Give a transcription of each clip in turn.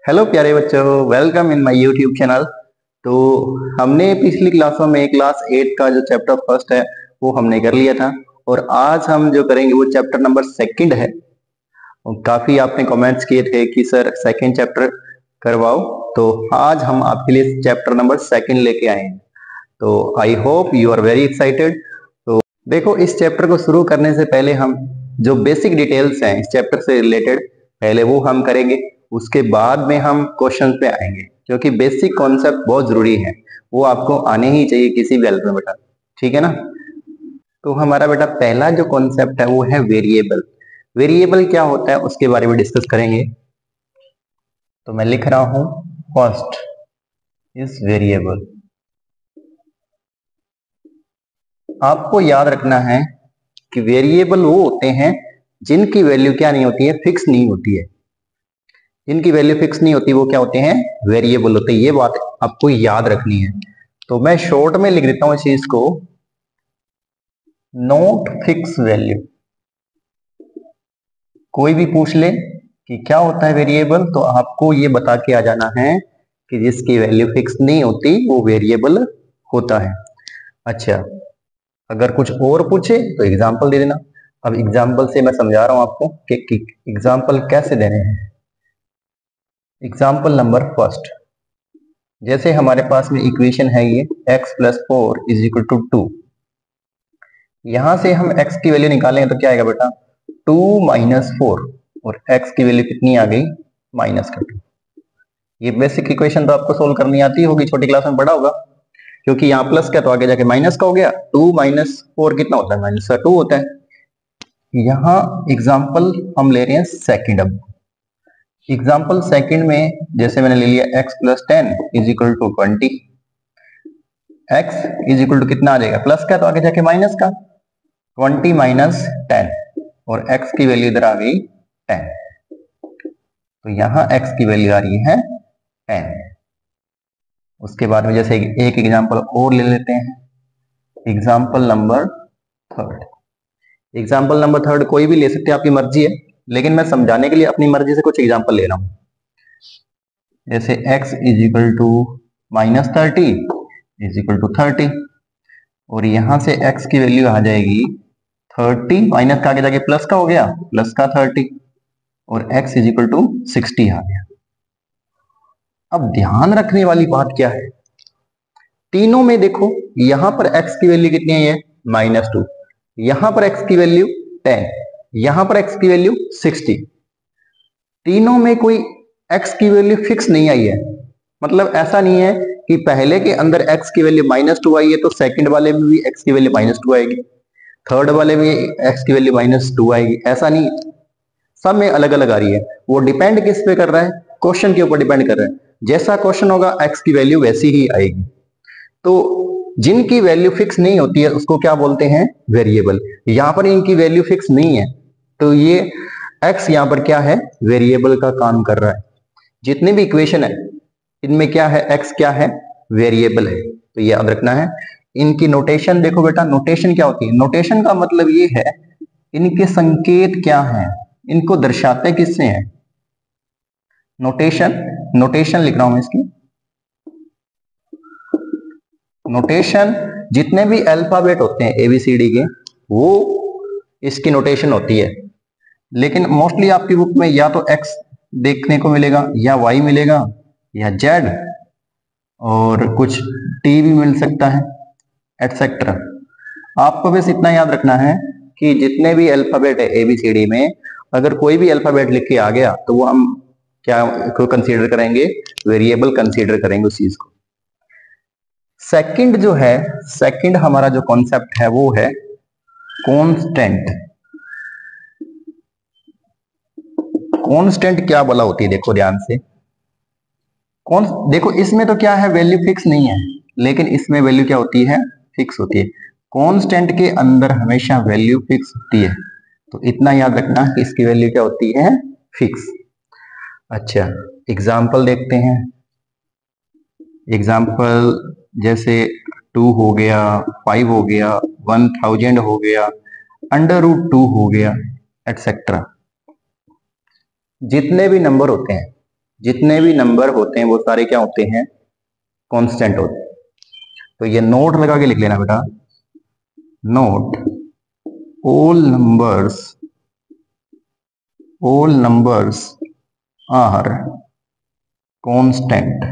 Hello प्यारे बच्चों, welcome in my YouTube channel. तो हमने पिछली क्लासों में क्लास 8 का जो चैप्टर फर्स्ट है वो हमने कर लिया था, और आज हम जो करेंगे वो चैप्टर नंबर सेकंड है। और काफी आपने कमेंट्स किए थे कि सर सेकंड चैप्टर करवाओ, तो आज हम आपके लिए चैप्टर नंबर सेकंड लेके आए हैं। तो I hope you are very excited. तो देखो, इस चैप्टर को शुरू करने से पहले हम जो बेसिक डिटेल्स हैं इस चैप्टर से रिलेटेड पहले वो हम करेंगे, उसके बाद में हम क्वेश्चन पे आएंगे, क्योंकि बेसिक कॉन्सेप्ट बहुत जरूरी है, वो आपको आने ही चाहिए किसी भी हेल्प में बेटा। ठीक है ना। तो हमारा बेटा पहला जो कॉन्सेप्ट है वो है वेरिएबल। वेरिएबल क्या होता है उसके बारे में डिस्कस करेंगे। तो मैं लिख रहा हूं फर्स्ट इज वेरिएबल। आपको याद रखना है कि वेरिएबल वो होते हैं जिनकी वैल्यू क्या नहीं होती है, फिक्स नहीं होती है। जिनकी वैल्यू फिक्स नहीं होती वो क्या होते हैं, वेरिएबल होते हैं। ये बात आपको याद रखनी है। तो मैं शॉर्ट में लिख देता हूं इस चीज को, नॉट फिक्स वैल्यू। कोई भी पूछ ले कि क्या होता है वेरिएबल, तो आपको ये बता के आ जाना है कि जिसकी वैल्यू फिक्स नहीं होती वो वेरिएबल होता है। अच्छा, अगर कुछ और पूछे तो एग्जाम्पल दे देना। अब एग्जाम्पल से मैं समझा रहा हूं आपको कि एग्जाम्पल कैसे देने हैं। एग्जाम्पल नंबर फर्स्ट, जैसे हमारे पास में इक्वेशन है ये x plus 4 is equal to 2। यहां से हम x की वैल्यू निकालें तो क्या आएगा बेटा, 2 माइनस 4, और x की वैल्यू कितनी आ गई, माइनस का 2। ये बेसिक इक्वेशन तो आपको सोल्व करनी आती होगी, छोटी क्लास में पढ़ा होगा, क्योंकि यहाँ प्लस का तो आगे जाके माइनस का हो गया। 2 माइनस 4 कितना होता है, माइनस का 2 होता है। यहाँ एग्जाम्पल हम ले रहे हैं सेकेंड। अब एग्जाम्पल सेकंड में जैसे मैंने ले लिया x plus 10 is equal to 20। x is equal to कितना आ जाएगा, प्लस का तो आगे जाके माइनस का, 20 माइनस 10, और x की वैल्यू इधर आ गई 10। तो यहाँ x की वैल्यू आ रही है 10। उसके बाद में जैसे एक एग्जाम्पल और ले लेते हैं, example number third. Example number third कोई भी ले सकते हैं, आपकी मर्जी है, लेकिन मैं समझाने के लिए अपनी मर्जी से कुछ एग्जाम्पल ले रहा हूं। जैसे x is equal to minus 30 is equal to 30, और यहां से x की वैल्यू आ जाएगी 30, माइनस का आगे जाके प्लस का हो गया, प्लस का 30, और x इज इक्वल टू 60 आ गया। अब ध्यान रखने वाली बात क्या है, तीनों में देखो, यहां पर x की वैल्यू कितनी है, माइनस 2, यहां पर x की वैल्यू 10, यहां पर x की वैल्यू 60। तीनों में कोई x की वैल्यू फिक्स नहीं आई है। मतलब ऐसा नहीं है कि पहले के अंदर x की वैल्यू माइनस 2 आई है तो सेकंड वाले में भी x की वैल्यू माइनस 2 आएगी, थर्ड वाले में x की वैल्यू माइनस 2 आएगी। ऐसा नहीं, सब में अलग अलग आ रही है। वो डिपेंड किस पे कर रहा है, क्वेश्चन के ऊपर डिपेंड कर रहा है। जैसा क्वेश्चन होगा x की वैल्यू वैसी ही आएगी। तो जिनकी वैल्यू फिक्स नहीं होती है उसको क्या बोलते हैं, वेरिएबल। यहां पर इनकी वैल्यू फिक्स नहीं है, तो ये x यहां पर क्या है, वेरिएबल का काम कर रहा है। जितने भी इक्वेशन है इनमें क्या है, x क्या है, वेरिएबल है। तो ये याद रखना है। इनकी नोटेशन देखो बेटा, नोटेशन क्या होती है, नोटेशन का मतलब ये है इनके संकेत क्या है, इनको दर्शाते किससे हैं। नोटेशन, नोटेशन लिख रहा हूं मैं इसकी। नोटेशन जितने भी अल्फाबेट होते हैं ABCD के, वो इसकी नोटेशन होती है। लेकिन मोस्टली आपकी बुक में या तो x देखने को मिलेगा, या y मिलेगा, या z, और कुछ t भी मिल सकता है, एटसेट्रा। आपको बस इतना याद रखना है कि जितने भी अल्फाबेट है ABCD में, अगर कोई भी अल्फाबेट लिख के आ गया तो वो हम क्या को कंसीडर करेंगे, वेरिएबल कंसीडर करेंगे उस चीज को। सेकंड जो है, सेकंड हमारा जो कॉन्सेप्ट है वो है कांस्टेंट। कांस्टेंट क्या बोला होती है, देखो ध्यान से। कौन देखो, इसमें तो क्या है, वैल्यू फिक्स नहीं है, लेकिन इसमें वैल्यू क्या होती है, फिक्स होती है। कांस्टेंट के अंदर हमेशा वैल्यू फिक्स होती है, तो इतना याद रखना कि इसकी वैल्यू क्या होती है, फिक्स। अच्छा, एग्जाम्पल देखते हैं। एग्जाम्पल जैसे 2 हो गया, 5 हो गया, 1000 हो गया, √2 हो गया, एटसेट्रा। जितने भी नंबर होते हैं, जितने भी नंबर होते हैं वो सारे क्या होते हैं, कांस्टेंट होते हैं। तो ये नोट लगा के लिख लेना बेटा, note all numbers are constant।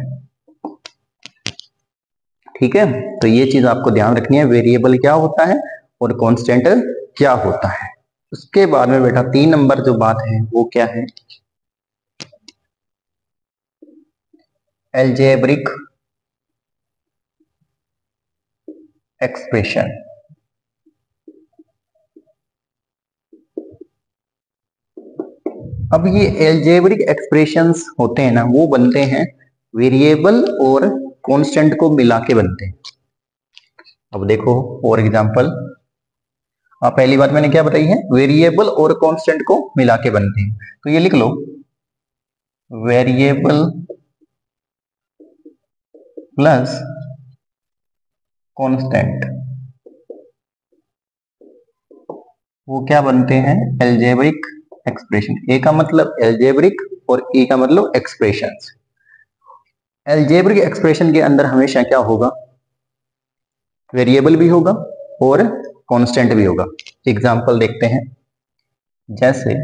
ठीक है, तो ये चीज आपको ध्यान रखनी है, वेरिएबल क्या होता है और कांस्टेंट क्या होता है। उसके बाद में बेटा 3 नंबर जो बात है वो क्या है, एल्जेब्रिक एक्सप्रेशन। अब ये एल्जेब्रिक एक्सप्रेशंस होते हैं ना, वो बनते हैं वेरिएबल और कांस्टेंट को मिला के बनते हैं। अब देखो फॉर एग्जांपल, अब पहली बात मैंने क्या बताई है, वेरिएबल और कांस्टेंट को मिला के बनते हैं। तो ये लिख लो, वेरिएबल प्लस कांस्टेंट वो क्या बनते हैं, एल्जेब्रिक एक्सप्रेशन। ए का मतलब एल्जेब्रिक और ई का मतलब एक्सप्रेशंस। एल्जेब्रिक एक्सप्रेशन के अंदर हमेशा क्या होगा, वेरिएबल भी होगा और कांस्टेंट भी होगा। एग्जांपल देखते हैं, जैसे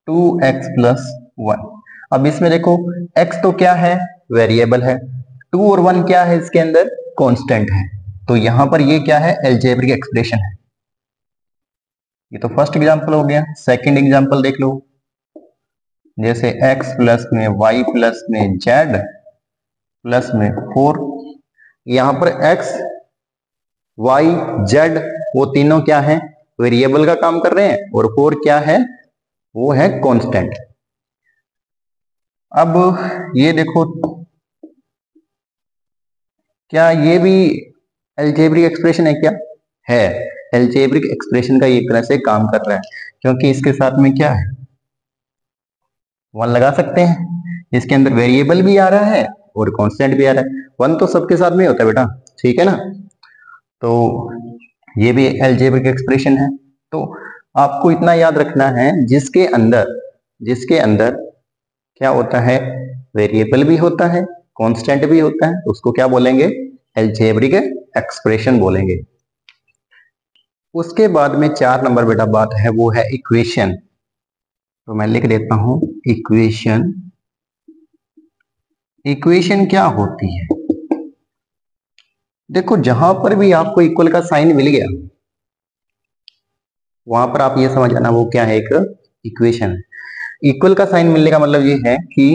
2x प्लस 1। अब इसमें देखो x तो क्या है, वेरिएबल है, 2 और 1 क्या है इसके अंदर, कांस्टेंट है। तो यहां पर ये क्या है, एल्जेब्रिक एक्सप्रेशन है। ये तो फर्स्ट एग्जांपल हो गया। सेकंड एग्जांपल देख लो, जैसे x प्लस में y प्लस में z प्लस में 4। यहां पर x y z वो तीनों क्या है, वेरिएबल का काम कर रहे हैं, और 4 क्या है, वो है कांस्टेंट। अब ये देखो, क्या ये भी एल्जेब्रिक एक्सप्रेशन है, क्या है, एल्जेब्रिक एक्सप्रेशन का ये तरह से काम कर रहा है, क्योंकि इसके साथ में क्या है, 1 लगा सकते हैं। इसके अंदर वेरिएबल भी आ रहा है और कांस्टेंट भी आ रहा है। 1 तो सबके साथ में होता है बेटा, ठीक है ना। तो ये भी एल्जेब्रिक एक्सप्रेशन है। तो आपको इतना याद रखना है, जिसके अंदर क्या होता है, वेरिएबल भी होता है, कांस्टेंट भी होता है, उसको क्या बोलेंगे, एल्जेब्रिक एक्सप्रेशन बोलेंगे। उसके बाद में 4 नंबर बेटा बात है, वो है इक्वेशन। तो मैं लिख देता हूं इक्वेशन। इक्वेशन क्या होती है, देखो जहां पर भी आपको इक्वल का साइन मिल गया, वहां पर आप ये समझ आना वो क्या है, एक इक्वेशन। इक्वल का साइन मिलने का मतलब ये है कि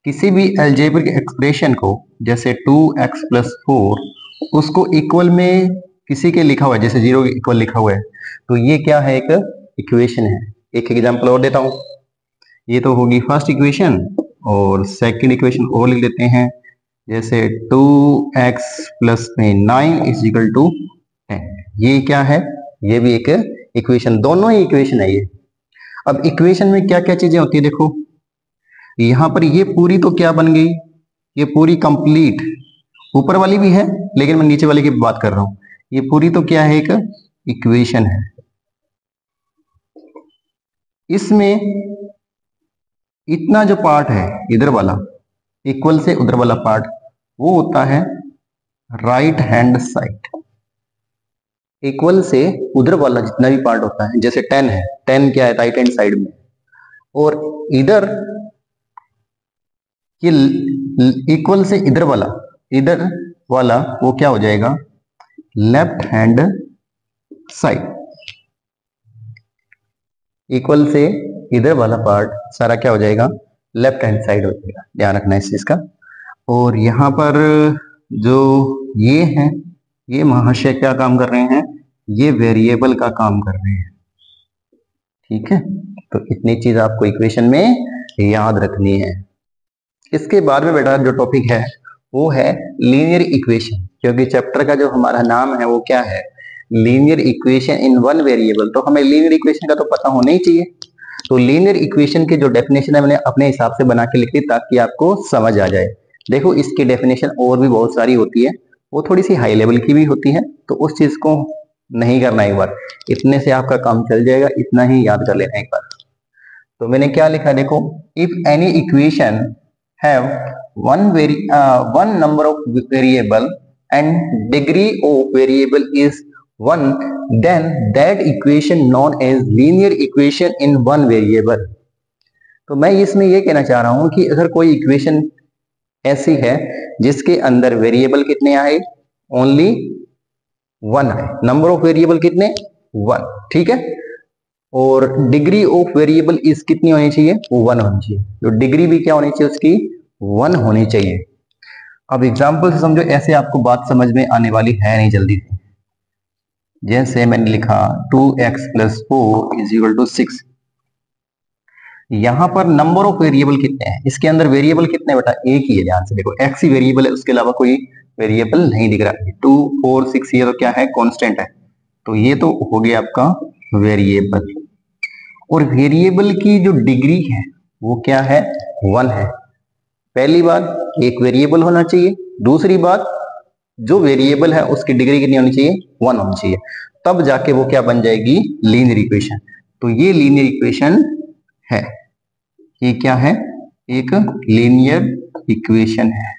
किसी भी एल्जेब्रिक एक्सप्रेशन को, जैसे 2x प्लस 4, उसको इक्वल में किसी के लिखा हुआ है, जैसे 0 इक्वल लिखा हुआ है, तो ये क्या है, एक इक्वेशन है। एक एग्जांपल और देता हूं, ये तो होगी फर्स्ट इक्वेशन, और सेकंड इक्वेशन और लिख देते हैं, जैसे 2x प्लस में 9 इज इक्वल टू 10। ये क्या है, ये भी एक इक्वेशन, दोनों ही इक्वेशन है ये। अब इक्वेशन में क्या क्या चीजें होती है, देखो यहां पर ये पूरी तो क्या बन गई, ये पूरी कंप्लीट, ऊपर वाली भी है लेकिन मैं नीचे वाली की बात कर रहा हूं। ये पूरी तो क्या है, एक इक्वेशन है। इसमें इतना जो पार्ट है इधर वाला, इक्वल से उधर वाला पार्ट, वो होता है राइट हैंड साइड। इक्वल से उधर वाला जितना भी पार्ट होता है, जैसे 10 है, 10 क्या है, राइट हैंड साइड में, और इधर ये इक्वल से इधर वाला वो क्या हो जाएगा, लेफ्ट हैंड साइड। इक्वल से इधर वाला पार्ट सारा क्या हो जाएगा, लेफ्ट हैंड साइड हो जाएगा। ध्यान रखना इस चीज का। और यहां पर जो ये है, ये महाशय क्या काम कर रहे हैं, ये वेरिएबल का काम कर रहे हैं। ठीक है, तो इतनी चीज आपको इक्वेशन में याद रखनी है। इसके बाद में बेटा जो टॉपिक है वो है लीनियर इक्वेशन, क्योंकि चैप्टर का जो हमारा नाम है वो क्या है, linear equation in one variable. तो हमें लीनियर इक्वेशन का तो पता होना ही चाहिए। तो लीनियर इक्वेशन की जो डेफिनेशन है मैंने अपने हिसाब से बना के लिख दी ताकि आपको समझ आ जाए। देखो इसकी डेफिनेशन और भी बहुत सारी होती है, वो थोड़ी सी हाई लेवल की भी होती है, तो उस चीज को नहीं करना एक बार, इतने से आपका काम चल जाएगा, इतना ही याद कर लेना एक बार। तो मैंने क्या लिखा देखो, if any equation have one number of variable and degree of variable is 1, then that equation known as linear equation in one variable. तो मैं इसमें ये कहना चाह रहा हूं कि अगर कोई इक्वेशन ऐसी है जिसके अंदर वेरिएबल कितने आए, ओनली 1 आए, नंबर ऑफ वेरिएबल कितने 1, ठीक है, और डिग्री ऑफ वेरिएबल इस कितनी होनी चाहिए, 1 होनी चाहिए, तो डिग्री भी क्या होनी चाहिए उसकी 1 होनी चाहिए। अब एग्जांपल से समझो, ऐसे आपको बात समझ में आने वाली है नहीं जल्दी से। जैसे मैंने लिखा 2x + 4 = 6, यहां पर नंबर ऑफ वेरिएबल कितने हैं, इसके अंदर वेरिएबल कितने बेटा, एक ही है, ध्यान से देखो, x ही वेरिएबल है, उसके अलावा कोई वेरिएबल नहीं दिख रहा है। 2 4 6 ये तो क्या है, कांस्टेंट है, तो ये तो हो गया आपका वेरिएबल। और वेरिएबल की जो डिग्री है वो क्या है, 1 है। पहली बात एक वेरिएबल होना चाहिए, दूसरी बात जो वेरिएबल है उसकी डिग्री कितनी होनी चाहिए, 1 होनी चाहिए, तब जाके वो क्या बन जाएगी, लीनियर इक्वेशन। तो ये लीनियर इक्वेशन है, ये क्या है, एक लीनियर इक्वेशन है,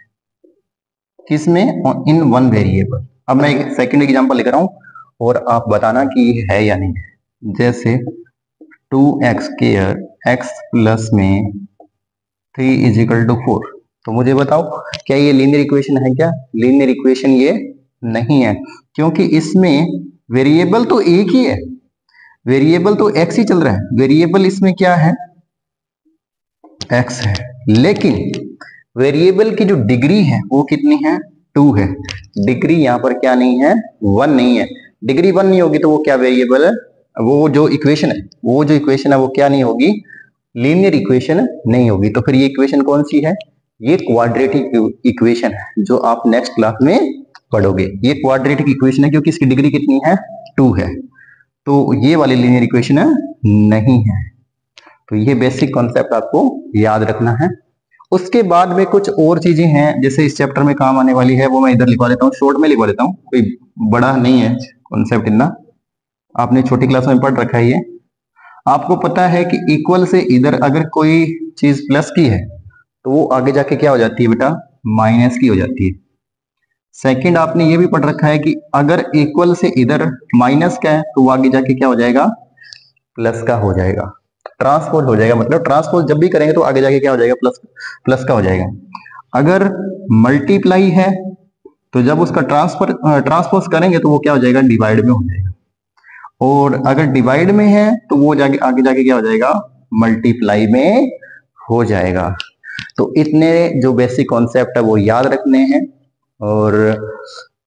किसमें, इन वन वेरिएबल। अब मैं एक सेकंड एग्जांपल लिख रहा हूं और आप बताना कि ये है या नहीं है। जैसे 2x² x प्लस में 3 = 4, तो मुझे बताओ क्या ये लीनियर इक्वेशन है, क्या लीनियर इक्वेशन ये नहीं है, क्योंकि इसमें वेरिएबल तो एक ही है, वेरिएबल तो x ही चल रहा है, वेरिएबल इसमें क्या है, x है, लेकिन वेरिएबल की जो डिग्री है वो कितनी है, 2 है। डिग्री यहाँ पर क्या नहीं है, 1 नहीं है। डिग्री 1 नहीं होगी तो वो क्या वेरिएबल है, वो जो इक्वेशन है वो क्या नहीं होगी, लीनियर इक्वेशन नहीं होगी। तो फिर ये इक्वेशन कौन सी है, ये क्वाड्रेटिक इक्वेशन है, जो आप नेक्स्ट क्लास में पढ़ोगे। ये क्वाड्रेटिक इक्वेशन है क्योंकि इसकी डिग्री कितनी है, 2 है, तो ये वाली लीनियर इक्वेशन नहीं है। तो ये बेसिक कॉन्सेप्ट आपको याद रखना है। उसके बाद में कुछ और चीजें हैं जैसे इस चैप्टर में काम आने वाली है, वो मैं इधर लिखवा देता हूँ, शॉर्ट में लिखवा देता हूँ, कोई बड़ा नहीं है कॉन्सेप्ट इतना, आपने छोटी क्लास में पढ़ रखा है ये। आपको पता है कि इक्वल से इधर अगर कोई चीज प्लस की है तो वो आगे जाके क्या हो जाती है बेटा, माइनस की हो जाती है। सेकंड, आपने ये भी पढ़ रखा है कि अगर इक्वल से इधर माइनस का है तो वो आगे जाके क्या हो जाएगा, प्लस का हो जाएगा, ट्रांसपोज हो जाएगा, मतलब ट्रांसपोज जब भी करेंगे तो आगे जाके क्या हो जाएगा, प्लस का हो जाएगा। अगर मल्टीप्लाई है तो जब उसका ट्रांसपोज करेंगे तो वो क्या हो जाएगा, डिवाइड में हो जाएगा, और अगर डिवाइड में है तो वो जाके आगे जाके क्या हो जाएगा, मल्टीप्लाई में हो जाएगा। तो इतने जो बेसिक कॉन्सेप्ट है वो याद रखने हैं, और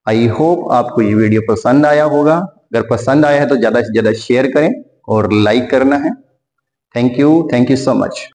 आई होप आपको ये वीडियो पसंद आया होगा। अगर पसंद आया है तो ज्यादा से ज्यादा शेयर करें और लाइक करना है। Thank you so much.